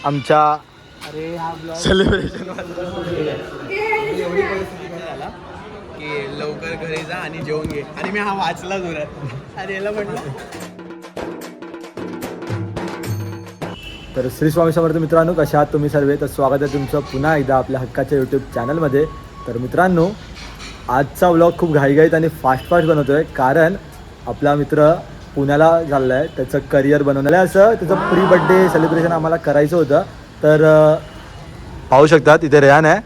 आमच्या अरे हा ब्लॉग सेलिब्रेशन एवढी परिस्थिती काय झाला की लवकर घरी जा आणि जेवून घे आणि मी हा वाचला जोरात आणि याला म्हटलं. तर श्री स्वामी समर्थ मित्रांनो, कशा आहात तुम्ही सर्व? तर स्वागत आहे तुमचं पुन्हा एकदा आपल्या हक्काच्या यूट्यूब चॅनलमध्ये. तर मित्रांनो, आजचा व्लॉग खूप घाईघाईत आणि फास्ट बनवतो आहे, कारण आपला मित्र पुण्याला चालला आहे त्याचं करिअर बनवण्याला. असं त्याचं प्री बड्डे सेलिब्रेशन आम्हाला करायचं होतं. तर पाहू शकता तिथे रेहान आहे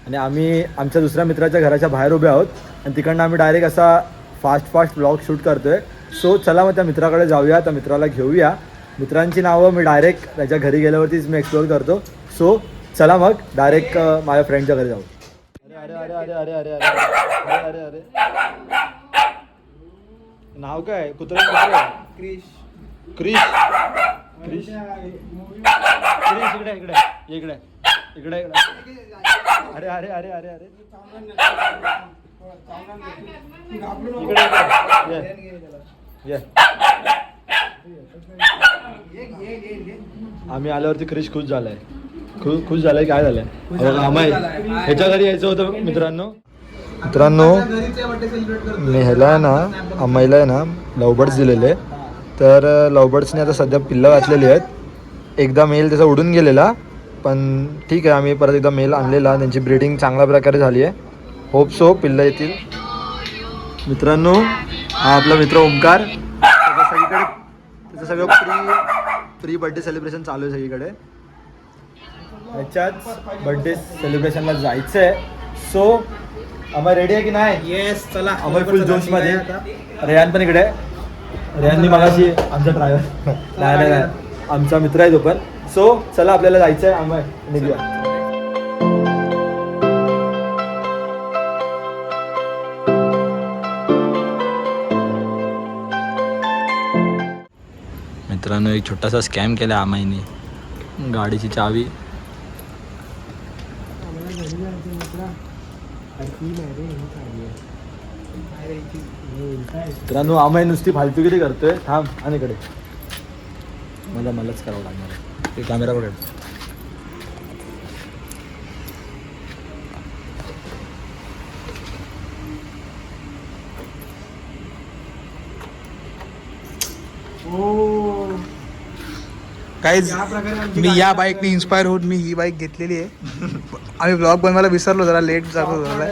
आणि आम्ही आमच्या दुसऱ्या मित्राच्या घराच्या बाहेर उभे आहोत आणि तिकडनं आम्ही डायरेक्ट असा फास्ट व्लॉग शूट करतो आहे. सो चला मग त्या मित्राकडे जाऊया, त्या मित्राला घेऊया. मित्रांची नावं मी डायरेक्ट त्याच्या घरी गेल्यावरतीच मी एक्सप्लोर करतो. सो चला मग डायरेक्ट माझ्या फ्रेंडच्या घरी जाऊ. अरे अरे अरे अरे अरे अरे अरे अरे अरे नाव काय? कुत्रा क्रिश क्रिश क्रिश क्रिश इकडे इकडे इकडे इकडे इकडे. अरे अरे अरे अरे अरे इकडे ये. आम्ही आल्यावरती क्रिश खुश झालाय. खुश झालाय. काय झालंय? आम्ही ह्याच्या घरी यायचं होतं मित्रांनो. मी ह्याला आहे ना, अम्माईला आहे ना लवबर्ड्स दिलेले. तर लवबर्ड्सने आता सध्या पिल्लं घातलेली आहेत. एकदा मेल त्याचा उडून गेलेला, पण ठीक आहे, आम्ही परत एकदा मेल आणलेला. त्यांची ब्रीडिंग चांगल्या प्रकारे झाली आहे. होप सो पिल्लं येतील. मित्रांनो, हा आपला मित्र ओमकार. सगळीकडे त्याचं सगळं प्री बड्डे सेलिब्रेशन चालू आहे सगळीकडे. ह्याच्याच बड्डे सेलिब्रेशनला जायचं आहे. सो आम्ही रेडी आहे की नाही? येस, चला. आम्ही फुल जोशमध्ये. रेहान पण इकडे. रेहाननी मगाशी आमचा ड्रायव्हर नाही आमचा मित्र आहे तो पण. सो चला आपल्याला जायचं आहे. आम्ही निघूया. मित्रांनो, एक छोटासा स्कॅम केला आम्हानी. गाडीची चावी मित्रांनो, आम्ही नुसती फालतूगिरी करतोय. थांब आणि इकडे मलाच करावं लागणार आहे. ते कॅमेरा पकड. काहीच मी या बाईकने इन्स्पायर होऊन मी ही बाईक घेतलेली आहे. आम्ही ब्लॉग बनवायला विसरलो, जरा लेट झाला.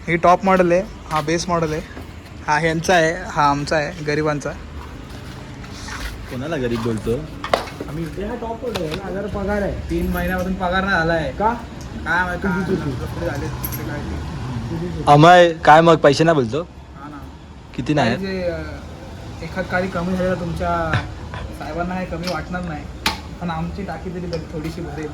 ही टॉप मॉडेल आहे, हा बेस मॉडेल आहे. हा ह्यांचा आहे, हा आमचा आहे गरिबांचा. कोणाला गरीब बोलतो आम्ही? टॉप हजार पगार आहे. 3 महिन्यापासून पगार नाही आलाय का? काय झाले अमय? काय मग पैसे नाही बोलतो? हा ना, किती नाही? एखाद काळी कमी झालेला तुमच्या साहेबांना हे कमी वाटणार नाही, पण आमची टाकी तरी थोडीशी भरेल.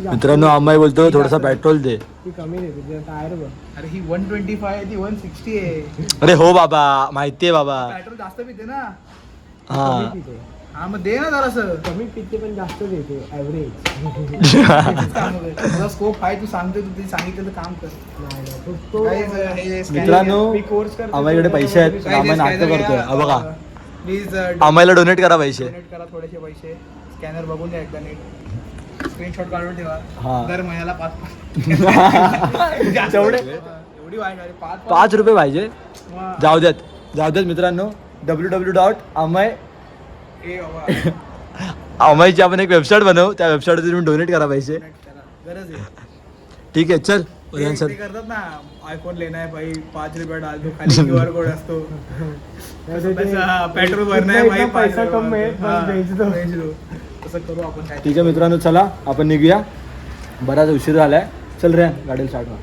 मित्रांनो, अम्माई बोलतो थोडासा पेट्रोल दे. ती कमी देते टायर बघ. अरे ही 125 आहे, ती 160 आहे. अरे हो बाबा, माहितीये बाबा. पेट्रोल जास्त पिते ना. हा हा, मग दे ना जरासं. कमी पिते पण जास्त देते ॲव्हरेज. तुझा स्कोप आहे, तू सांगते, तू ते सांगितलं तर काम कर. मित्रांनो, आम्हाकडे पैसे आहेत, आम्ही नाटक करतोय. बघा, प्लीज आम्हाला डोनेट करा पैसे. डोनेट करा थोडेसे पैसे. स्कॅनर बघून द्या एकदा नीट. स्क्रीनशॉट काढून ठेवा. हा. दर महिन्याला 5 तेवढे एवढी वाईट आहे. 5 रुपये पाहिजे. जाऊ देत मित्रांनो. www.amay अमयची आपण एक वेबसाईट बनवू. त्या वेबसाईटवर तुम्ही डोनेट करा पैसे. गरज आहे. ठीक आहे, चल. ते करतात ना, आयफोन लेना है भाई, 5 रुपये डाल दो, खाली QR कोड असतो. पेट्रोल भरना है भाई, पैसा कम आहे, भेज दो. तसं करू आपण. काय ठीक आहे मित्रांनो, चला आपण निघूया. बराच उशीर झालाय. चल रे, गाडीला स्टार्ट मार.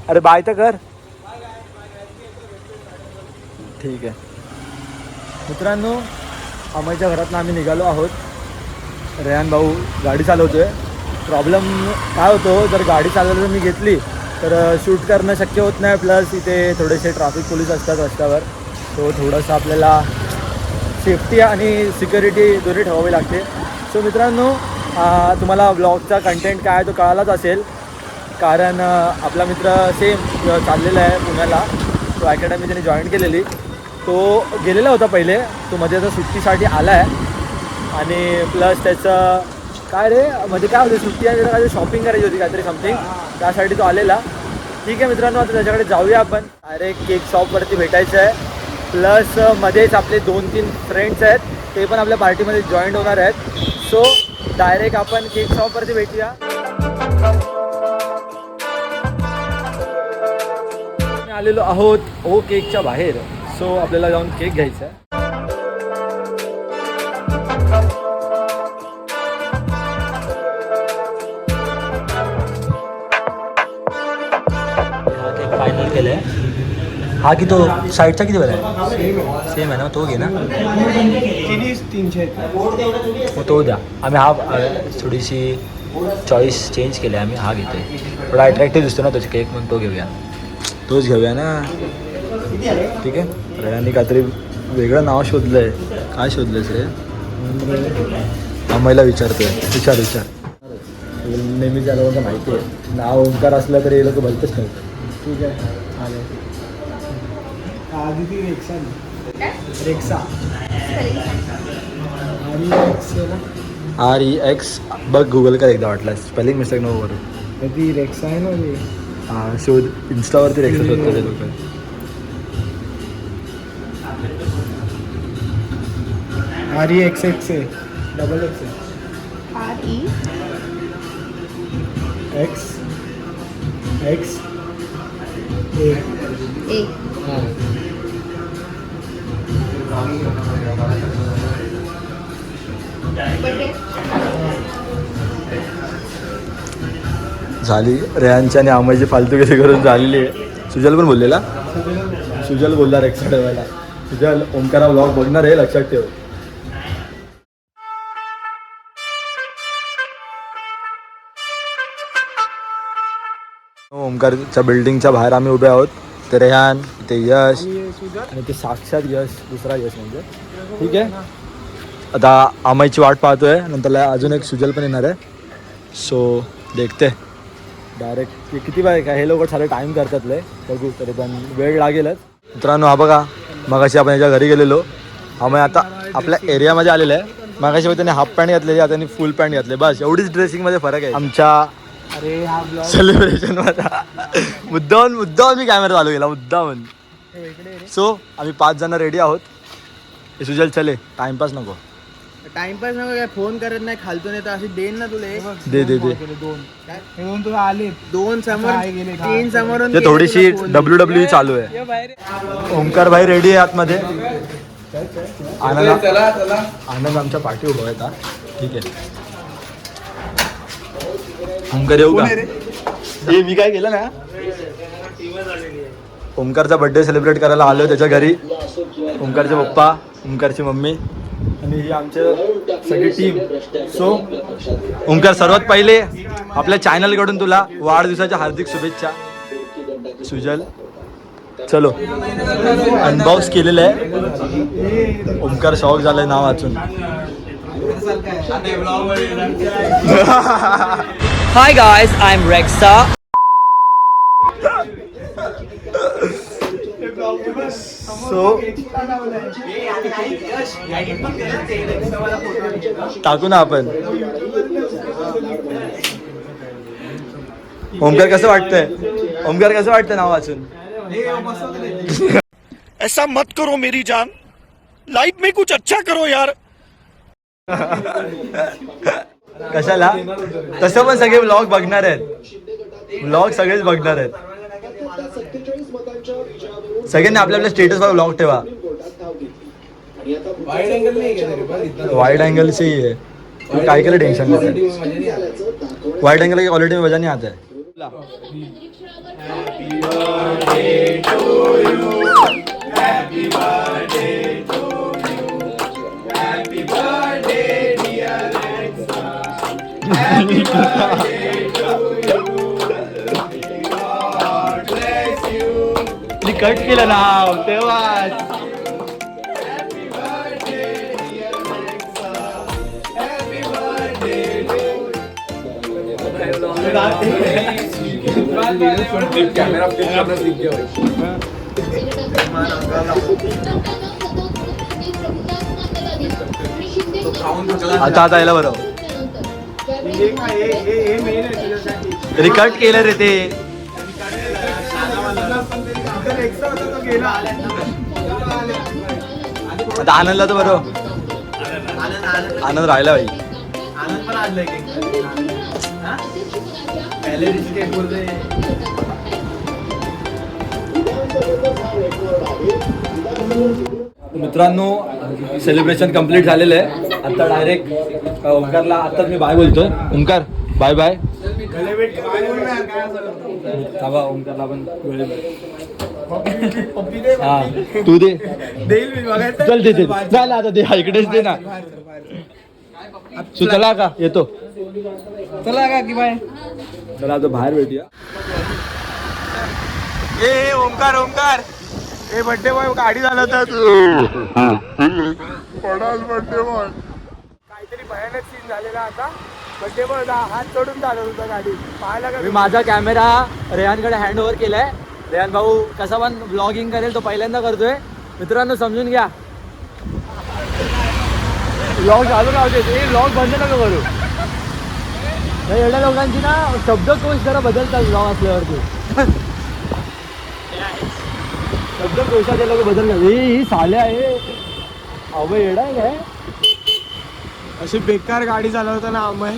अरे बाय तर कर. ठीक आहे मित्रांनो, अमयच्या घरातनं आम्ही निघालो आहोत. रेहान भाऊ गाडी चालवतोय. प्रॉब्लेम काय होतो, जर गाडी चालवायला मी घेतली तर शूट करणं शक्य होत नाही. प्लस इथे थोडेसे ट्रॅफिक पोलीस असतात रस्त्यावर. तो थोडंसं आपल्याला सेफ्टी आणि सिक्युरिटी दोन्ही ठेवावी लागते. सो मित्रांनो, तुम्हाला ब्लॉगचा कंटेंट काय तो कळालाच असेल, कारण आपला मित्र सेम चाललेला आहे पुण्याला. तो अकॅडमी त्याने जॉईन केलेली. तो गेलेला होता पहिले, तो मध्ये आता सुट्टीसाठी आला आहे आणि प्लस त्याचं काय रे मध्ये काय होतं सुट्टी आणि त्याला काहीतरी शॉपिंग करायची होती काहीतरी समथिंग, त्यासाठी तो आलेला. ठीक आहे मित्रांनो, आता त्याच्याकडे जाऊया आपण. अरे केक शॉपवरती भेटायचं आहे. प्लस मध्येच आपले 2-3 फ्रेंड्स आहेत, ते पण आपल्या पार्टीमध्ये जॉईन होणार आहेत. सो डायरेक्ट आपण केक शॉपवरती भेटूया. आम्ही आलेलो आहोत ओ केकच्या बाहेर. सो आपल्याला जाऊन केक घ्यायचा आहे. फायनल केलं आहे. हा की तो साईडचा किती वेळा आहे? सेम आहे ना, तो घे ना. तिन्ही 300 मग तो द्या. आम्ही हा थोडीशी चॉईस चेंज केली आहे, आम्ही हा घेतो आहे. थोडा अट्रॅक्टिव्ह दिसतो ना त्याचे केक, म्हणून तो घेऊया. तोच घेऊया ना. ठीक आहे. रयाने काहीतरी वेगळं नाव शोधलं आहे. काय शोधलंयस रे? आम्हाला विचारतोय. विचार नेहमी त्या लोकांना माहिती आहे नाव ओंकार असलं तरी हे लोक भलतंच नव्हतं. ठीक आहे. आधी ती रेक्सा रेक्सा REX बघ गुगल कर एकदा वाटलं. स्पेलिंग मिस्टेक नको करू. ती रेक्सा आहे ना ती. हां शोध. इन्स्टावरती रेक्सा शोधतो ते लोक. REXX आहे. डबल एक्स आहे. X A. हां. झाली रेहानची आणि आमाची फालतूगिरी करून झालेली आहे. सुजल पण बोललेला. सुजल बोलला रेक्सा ठेवायला. सुजल ओंकारा व्लॉग बघणार आहे, लक्षात ठेव. ओंकारच्या बिल्डिंगच्या बाहेर आम्ही उभे आहोत. ते रेहान, ते यश आणि ते साक्षात यश, दुसरा यश म्हणजे. ठीक आहे. आता आमाईची वाट पाहतोय. नंतरला अजून एक सुजल पण येणार आहे. सो देखते डायरेक्ट किती बाय काय हे लोक सारे टाईम करतात लय. बघू तरी पण वेळ लागेलच. मित्रांनो हा बघा, मगाशी आपण याच्या घरी गेलेलो. आम्ही आता आपल्या एरियामध्ये आलेलं आहे. मगाशी त्याने हाफ पॅन्ट घातलेली, आता त्यांनी फुल पॅन्ट घातले. बस एवढीच ड्रेसिंगमध्ये फरक आहे आमच्या अरे हा ब्लॉग सेलिब्रेशन मध्ये. मुद्दाहून मी कॅमेरा चालू केला मुद्दाहून. सो आम्ही 5 जण रेडी आहोत. हे सुजल चले, टाइमपास नको. टाइमपास नको काय, फोन करत नाही खालतून येतं अशी देईन ना तुला. दे दोन तुला आले. 2 समोर गेले, 3 समोरून. ते थोडीशी WWE चालू आहे. ओंकार भाई रेडी आहे आतमध्ये. आनंद आमच्या पाठी उभा आहे. ठीक आहे. ओंकार येऊ का? हे मी काय केलं ना, ओंकारचा बर्थडे सेलिब्रेट करायला आलो त्याच्या घरी. ओंकारचे पप्पा, ओंकारची मम्मी आणि ही आमच्या सगळी टीम. सो ओंकार सर्वात पहिले आपल्या चॅनलकडून तुला वाढदिवसाच्या हार्दिक शुभेच्छा. सुजल चलो अनबॉक्स केलेलं आहे. ओंकार शॉक झालाय नाव वाचून. Hi guys, I'm Rexa. So टाकू ना आपण. ओंकार कसं वाटतंय? ओंकार कसं वाटतंय नाव वाचून? ऐसा मत करो मेरी जान, लाइफ में कुछ अच्छा करो यार. कशाला? तसं पण सगळे व्लॉग बघणार आहेत. व्लॉग सगळेच बघणार आहेत. सगळ्यांनी आपल्या आपल्या स्टेटसवर व्लॉग ठेवा. वाइड एंगल से ही है. काय केलं टेंशन नाही. वाइड एंगल की क्वालिटी में मजा नहीं आता है. कट केलं नाव तेव्हाच. आता आता यायला बरं रिकट केलं रे ते आता आनंदला तर बरं आनंद राहिला भाई मित्रांनो सेलिब्रेशन कंप्लीट झालेलं आहे. आता डायरेक्ट ओंकारला आताच मी बाय बोलतोय. Omkar bye bye. थांबा ओंकारला आपण हा तू दे चल दे झालं आता दे इकडेच दे ना. चला का येतो चला का की बाय. चला आता बाहेर भेटूया. ए ओंकार ओंकार ए बर्थडे बॉय गाडी झाला होता बर्थडे बॉय काहीतरी भयानक सीन झालेला. आता बर्थडे बॉय हात चढून चालत होता गाडी पाहायला का. मी माझा कॅमेरा रेहानकडे हँड ओव्हर केलाय. रेहान भाऊ कसा पण ब्लॉगिंग करेल तो पहिल्यांदा करतोय. मित्रांनो समजून घ्या. ब्लॉग चालू राहते ते ब्लॉग बंद नका करू. एवढ्या लोकांची ना शब्दकोश जरा बदलतात ब्लॉग असल्यावरती. शब्दकोशाचे लोक बदलतात. ही साल्या आहे अवय येडा आहे काय. अशी बेकार गाडी चालवता ना अमय.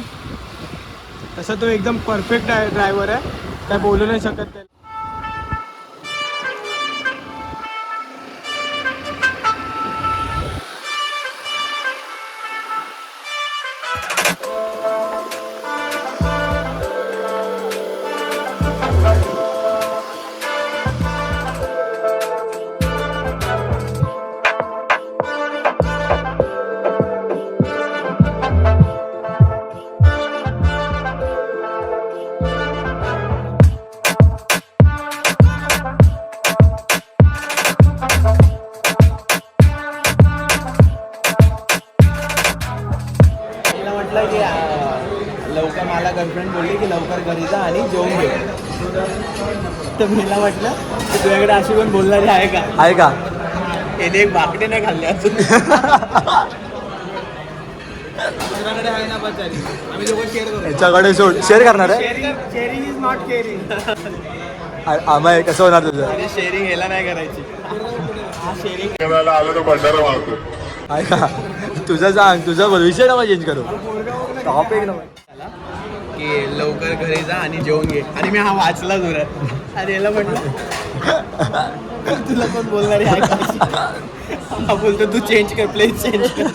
तसा तो एकदम परफेक्ट आहे ड्रायव्हर आहे. काय बोलू नाही शकत त्याला. लवकर मला गर्लफ्रेंड बोलली की लवकर घरी जा आणि जेवून घे. तर मला वाटलं की तुझ्याकडे अशी कोण बोलणारी आहे का. आहे का त्याने एक बाकडे नाही खाल्ले अजून. तुझ्याकडे आहे ना बचारी. आम्ही दोघं शेअर करू. याच्याकडे सोड शेअर करणार आहे. Sharing is not caring. आम्ही कसं होणार तुझं शेअरिंग ह्याला नाही करायची. हा शेअरिंग आहे का तुझं सांग तुझा विषय नका चेंज करू. टॉपिक नका की लवकर घरी जा आणि जेवून घे. आणि मी हा वाचला जोरात. अरे याला म्हटलं तुला कोण बोलणारी आहे का. हा बोलतो तू चेंज कर प्लीज चेंज कर.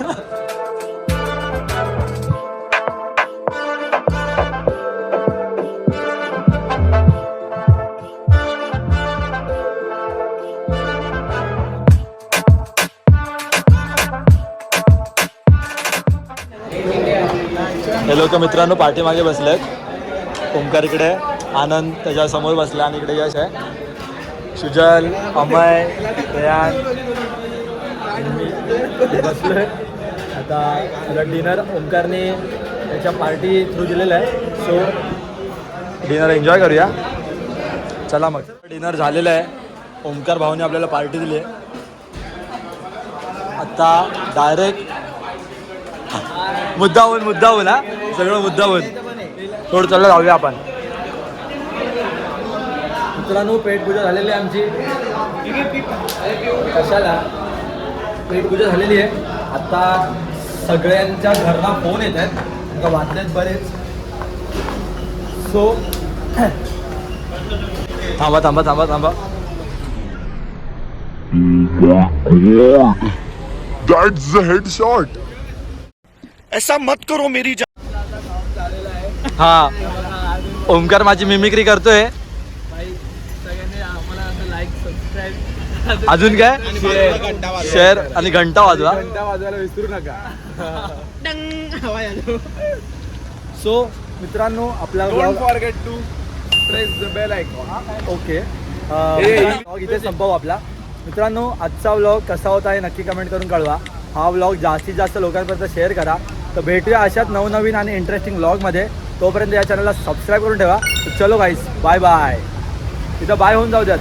हे लोक मित्रांनो पाठीमागे बसलेत. ओंकार इकडे आनंद त्याच्या समोर बसला आणि इकडे यश आहे. सुजल अमय रेहान बसलोय. आता डिनर ओंकारने त्याच्या पार्टी थ्रू दिलेला आहे. सो डिनर एन्जॉय करूया. चला मग डिनर झालेलं आहे. ओंकार भाऊने आपल्याला पार्टी दिली आहे. आता डायरेक्ट मुद्दाहून हा सगळं मुद्दाहून थोडं चाललं जाऊया आपण. मित्रांनो पेटपूजा झालेली आहे आमची. कशाला पेटपूजा झालेली आहे. आता सगळ्यांच्या घरना फोन येत आहेत. आता वाचलेत बरेच. सो थांबा थांबा थांबा थांबा. That's the headshot. ऐसा मत करो मेरी जान. हा ओंकार माझी मिमिक्री करतोय. अजून काय शेअर आणि घंटा वाजवा. वाजवायला विसरू नका. सो मित्रांनो आपला don't vlog forget to press the bell icon. Okay vlog इथे संपवू आपला. मित्रांनो आजचा व्लॉग कसा होता हे नक्की कमेंट करून कळवा. हा व्लॉग जास्तीत जास्त लोकांपर्यंत शेअर करा. तर भेटूया अशाच नवनवीन आणि इंटरेस्टिंग व्लॉगमध्ये. तोपर्यंत या चॅनलला सबस्क्राईब करून ठेवा. चलो गाईस बाय बाय. इथं बाय होऊन जाऊ द्यात.